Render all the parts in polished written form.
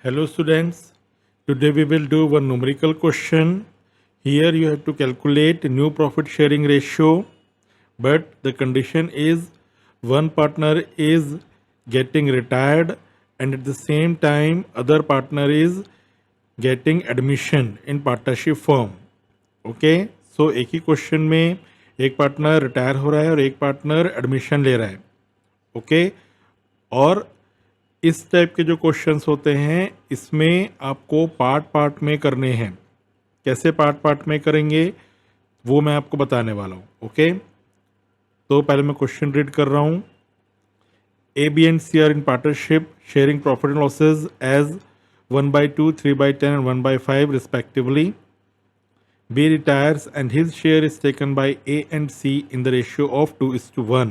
Hello students, today we will do one numerical question. Here you have to calculate new profit sharing ratio, but the condition is one partner is getting retired and at the same time other partner is getting admission in partnership firm. Okay so एक ही question में एक partner retire हो रहा है और एक partner admission ले रहा है. ओके और इस टाइप के जो क्वेश्चंस होते हैं इसमें आपको पार्ट पार्ट में करने हैं. कैसे पार्ट पार्ट में करेंगे वो मैं आपको बताने वाला हूँ. ओके तो पहले मैं क्वेश्चन रीड कर रहा हूँ. A B and C are in partnership sharing profit and losses as 1/2, 3/10 and 1/5 respectively. B retires and his share is taken by A and C in the ratio of 2:1.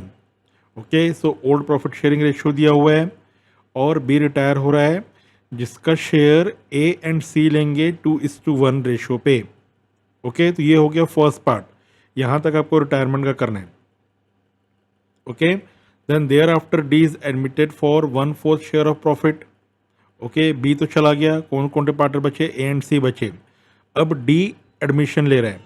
Okay so old profit sharing ratio दिया हुआ है और B retire हो रहा है जिसका share A and सी लेंगे 2:1 ratio पे. ओके तो ये हो गया फर्स्ट पार्ट. यहाँ तक आपको रिटायरमेंट का करना है. Okay then thereafter D is admitted for 1/4 share of profit. Okay B तो चला गया, कौन कौन से पार्टनर बचे, ए एंड सी बचे. अब डी एडमिशन ले रहा है.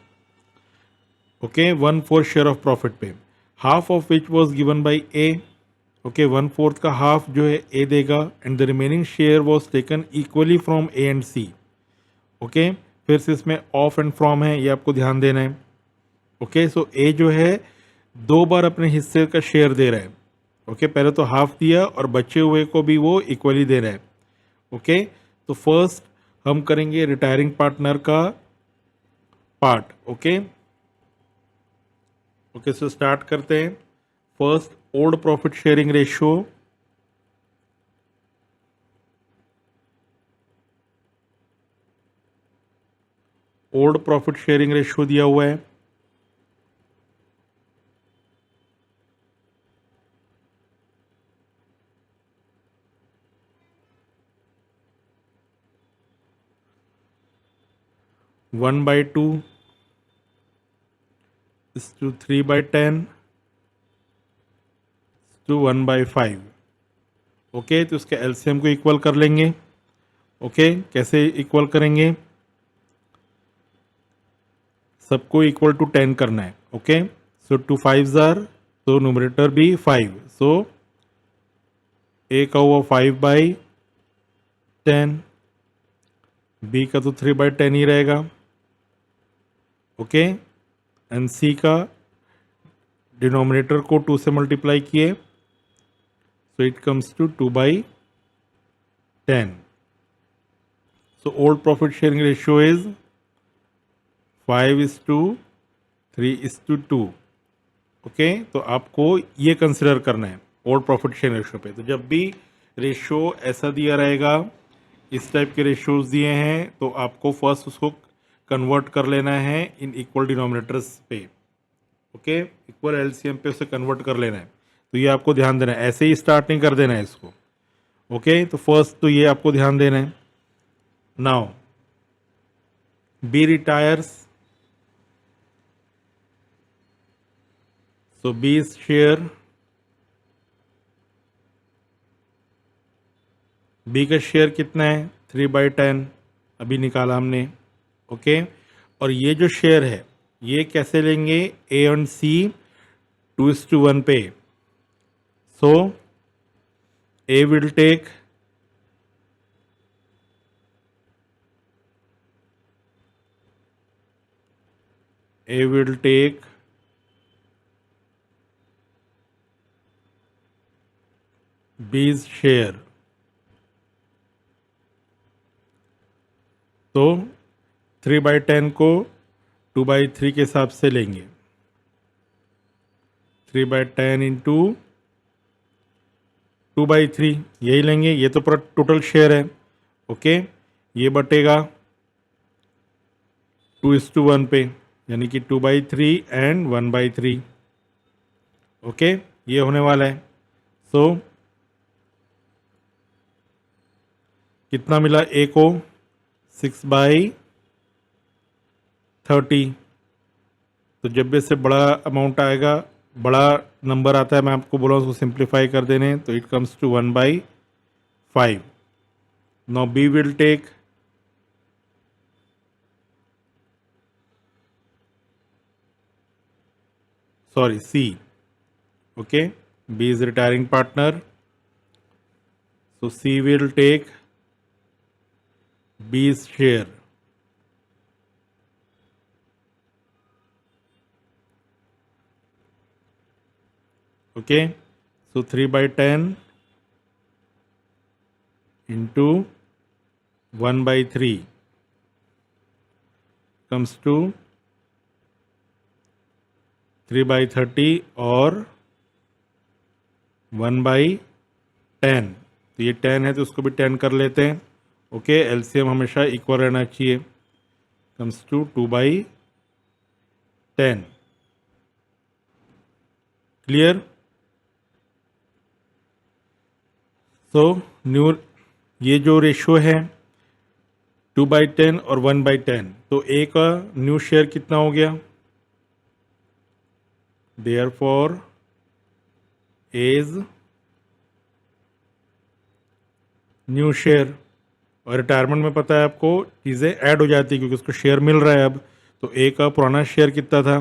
ओके 1/4 शेयर ऑफ प्रॉफिट पे, half of which was given by A. Okay 1/4 का हाफ जो है ए देगा and the remaining share was taken equally from A and C. Okay फिर से इसमें ऑफ एंड फ्रॉम है, ये आपको ध्यान देना है. ओके सो ए जो है 2 बार अपने हिस्से का शेयर दे रहा है. ओके पहले तो हाफ दिया और बचे हुए को भी वो इक्वली दे रहा है. ओके तो फर्स्ट हम करेंगे रिटायरिंग पार्टनर का part. Okay okay so start करते हैं. First old profit sharing ratio. Old profit sharing ratio दिया हुआ है. One by two to 3/10 to 1/5. Okay तो उसके एलसीएम को इक्वल कर लेंगे. ओके कैसे इक्वल करेंगे, सबको इक्वल टू 10 करना है. ओके सो 2 5s आर, तो न्यूमरेटर भी 5. सो ए का हुआ 5/10, बी का तो 3/10 ही रहेगा. ओके एंड सी का डिनोमिनेटर को 2 से मल्टीप्लाई किए, so it comes to 2/10. So old profit sharing ratio is 5:3:2. Okay तो आपको ये कंसिडर करना है ओल्ड प्रॉफिट शेयरिंग रेशियो पे. तो जब भी रेशियो ऐसा दिया रहेगा, इस टाइप के रेशियोज दिए हैं, तो आपको फर्स्ट उसको कन्वर्ट कर लेना है इन इक्वल डिनोमिनेटर्स पे. ओके इक्वल एलसीएम पे उसे कन्वर्ट कर लेना है. तो ये आपको ध्यान देना है, ऐसे ही स्टार्ट नहीं कर देना है इसको. ओके तो फर्स्ट तो ये आपको ध्यान देना है. नाउ बी रिटायर्स, सो बी शेयर, बी का शेयर कितना है 3/10 अभी निकाला हमने. ओके और ये जो शेयर है ये कैसे लेंगे, ए एंड सी 2:1 पे. सो ए विल टेक B's शेयर. तो 3/10 को 2/3 के हिसाब से लेंगे. 3/10 इंटू 2/3 यही लेंगे. ये तो पूरा टोटल शेयर है. ओके ये बटेगा 2:1 पे, यानी कि 2/3 एंड 1/3. ओके ये होने वाला है. सो कितना मिला ए को 6/30. तो जब भी इससे बड़ा अमाउंट आएगा, बड़ा नंबर आता है, मैं आपको बोला उसको सिंप्लीफाई कर देने, तो it comes to 1/5. Now B will take C. Okay, B is retiring partner. So C will take B's share. Okay, so 3/10 into 1/3 comes to 3/30 और 1/10. तो ये 10 है तो उसको भी 10 कर लेते हैं. ओके, एलसीएम हमेशा इक्वल रहना चाहिए. Comes to 2/10. Clear? So new ये जो रेशो है 2/10 और 1/10, तो ए का न्यू शेयर कितना हो गया? Therefore as new share. और रिटायरमेंट में पता है आपको चीज़ें ऐड हो जाती है क्योंकि उसको शेयर मिल रहा है अब. तो ए का पुराना शेयर कितना था?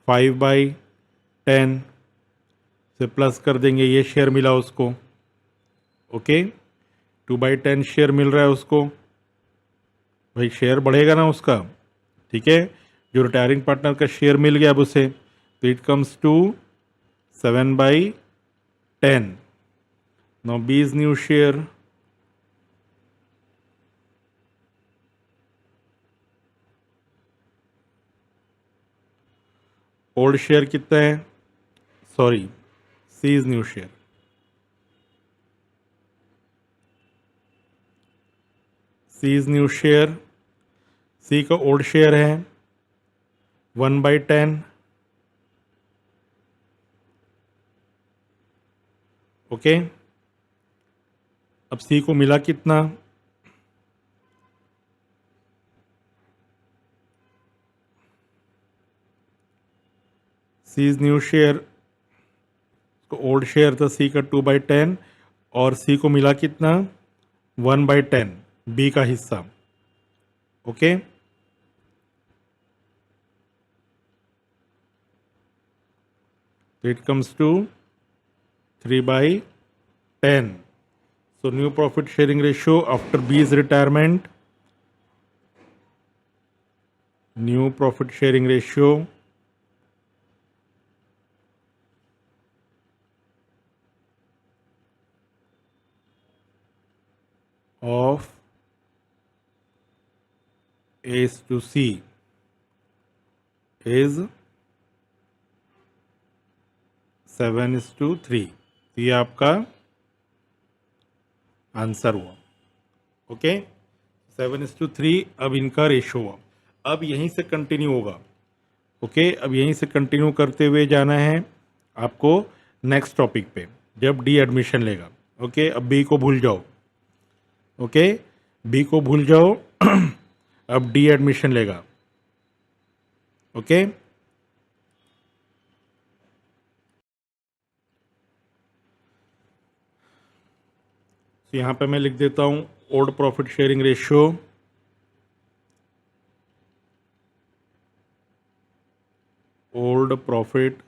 5/10 से प्लस कर देंगे ये शेयर मिला उसको. ओके, 2/10 शेयर मिल रहा है उसको. भाई शेयर बढ़ेगा ना उसका. ठीक है, जो रिटायरिंग पार्टनर का शेयर मिल गया अब उसे, तो it comes to 7/10. Now B's new share. Old share कितना है? Sorry, C is new share. C is new share. C का ओल्ड शेयर है 1/10. ओके, अब सी को मिला कितना? C is new share. Old share था सी का 2/10 और सी को मिला कितना? 1/10 बी का हिस्सा. ओके, तो it comes to 3/10. So new profit sharing ratio after B's retirement. New profit sharing ratio of A to C is 7:3. तो ये आपका आंसर हुआ. ओके, 7:3 अब इनका रेशो हुआ. अब यहीं से कंटिन्यू होगा. ओके, अब यहीं से कंटिन्यू करते हुए जाना है आपको नेक्स्ट टॉपिक पे जब डी एडमिशन लेगा. ओके, अब बी को भूल जाओ. ओके, बी को भूल जाओ. अब डी एडमिशन लेगा. ओके, तो यहाँ पे मैं लिख देता हूँ old profit sharing ratio. Old profit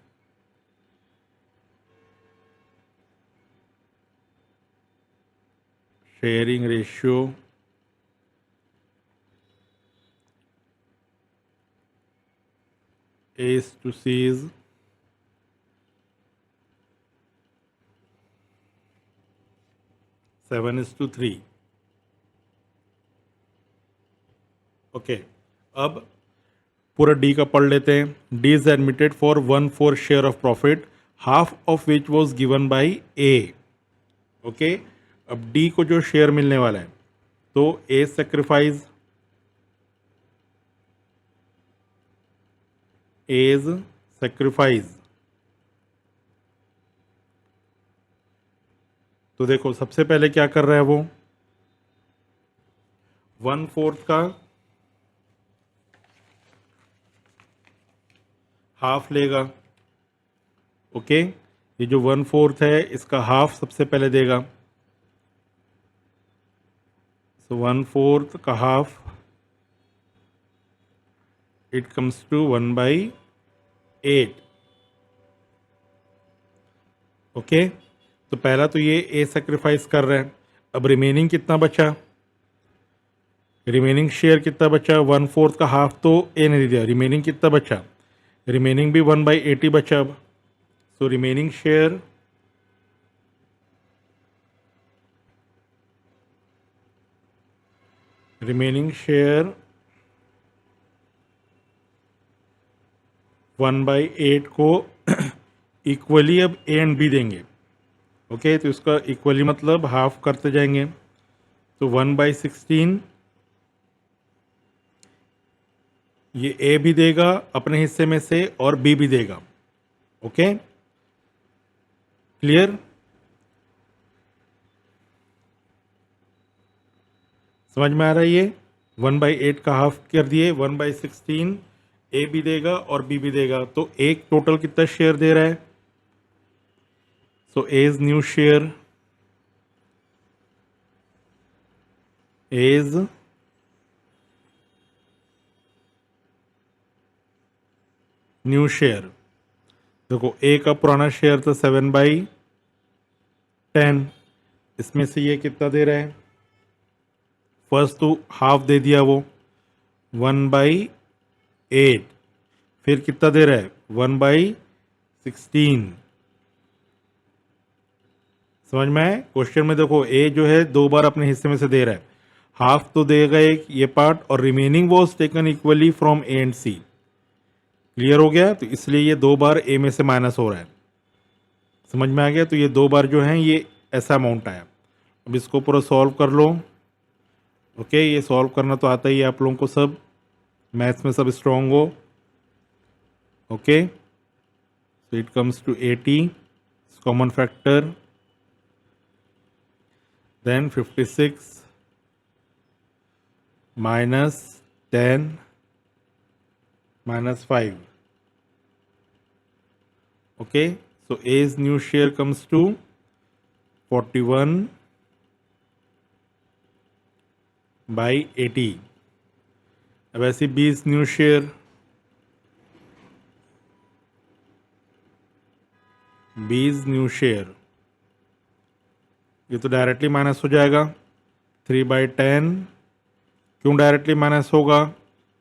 sharing ratio A's to C's 7:3. Okay, अब पूरा डी का पढ़ लेते हैं. D is admitted for 1/4 share of profit, half of which was given by A. Okay, अब डी को जो शेयर मिलने वाला है तो ए सेक्रीफाइस एज सेक्रीफाइस. तो देखो सबसे पहले क्या कर रहा है वो 1/4 का हाफ लेगा. ओके, ये जो 1/4 है इसका हाफ सबसे पहले देगा. So 1/4 का half, it comes to 1/8. Okay, तो पहला तो ये ए सेक्रीफाइस कर रहे हैं. अब रिमेनिंग कितना बचा, रिमेनिंग शेयर कितना बचा, 1/4 का हाफ तो ए ने दे दिया, रिमेनिंग कितना बचा, रिमेनिंग भी 1/80 बचा. अब so remaining share remaining share 1/8 को इक्वली अब ए एंड बी देंगे. ओके, तो इसका इक्वली मतलब हाफ करते जाएंगे. तो 1/16 ये ए भी देगा अपने हिस्से में से और बी भी देगा. ओके, क्लियर, समझ में आ रहा है. ये 1/8 का हाफ कर दिए, 1/16 ए भी देगा और बी भी देगा. तो एक टोटल कितना शेयर दे रहा है, so as new share as new share. देखो ए का पुराना शेयर था 7/10, इसमें से ये कितना दे रहा है, फर्स्ट तो हाफ दे दिया वो 1/8, फिर कितना दे रहा है 1/16. समझ में आए. क्वेश्चन में देखो ए जो है 2 बार अपने हिस्से में से दे रहा है, हाफ तो देगा एक ये पार्ट, और remaining was taken equally from A and C. Clear हो गया, तो इसलिए ये 2 बार ए में से माइनस हो रहा है. समझ में आ गया. तो ये 2 बार जो है ये ऐसा अमाउंट आया. अब इसको पूरा सॉल्व कर लो. ओके, ये सॉल्व करना तो आता ही है आप लोगों को, सब मैथ्स में सब स्ट्रॉन्ग हो. Okay, so it comes to 80, it's common factor, then 56 minus 10 minus 5. Okay, so A's new share comes to 41/80. अब ऐसे B's न्यू शेयर ये तो डायरेक्टली माइनस हो जाएगा 3/10. क्यों डायरेक्टली माइनस होगा,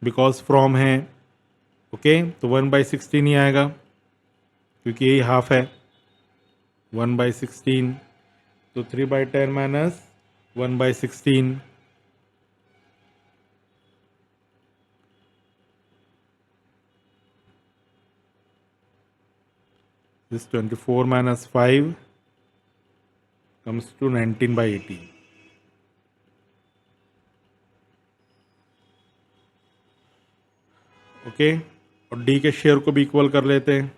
बिकॉज फ्रॉम है. ओके, तो 1/16 ही आएगा क्योंकि यही हाफ है 1/16. तो 3/10 minus 1/16. This 24 minus 5 comes to 19/80. Okay, और डी के शेयर को भी इक्वल कर लेते हैं.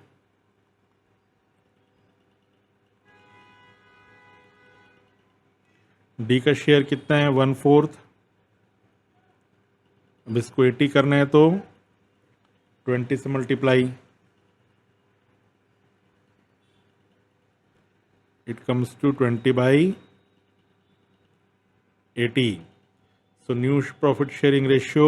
डी का शेयर कितना है 1/4. अब इसको 80 करना है तो 20 से multiply, it comes to 20/80. So new profit sharing ratio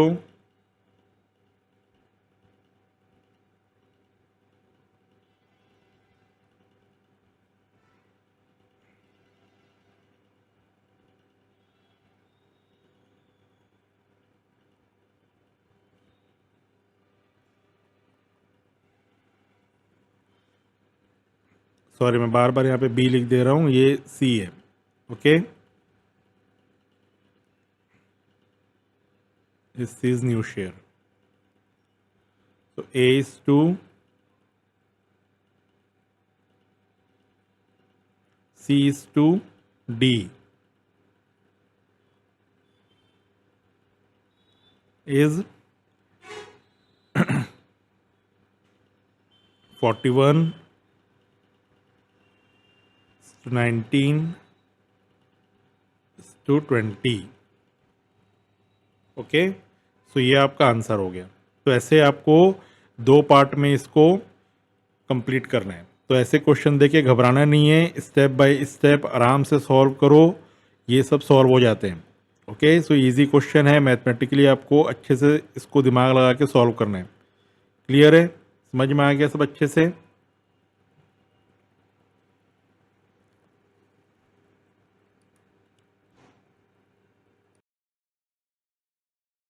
sorry मैं बार बार यहाँ पे बी लिख दे रहा हूँ, ये सी है. Okay, this is new share. तो A is two C is two D is 41 to 19 to 20. Okay, so ये आपका आंसर हो गया. तो ऐसे आपको 2 पार्ट में इसको कंप्लीट करना है. तो ऐसे क्वेश्चन देके घबराना नहीं है, स्टेप बाय स्टेप आराम से सॉल्व करो, ये सब सॉल्व हो जाते हैं. ओके, सो इजी क्वेश्चन है, मैथमेटिकली आपको अच्छे से इसको दिमाग लगा के सॉल्व करना है। क्लियर है, समझ में आ गया सब अच्छे से।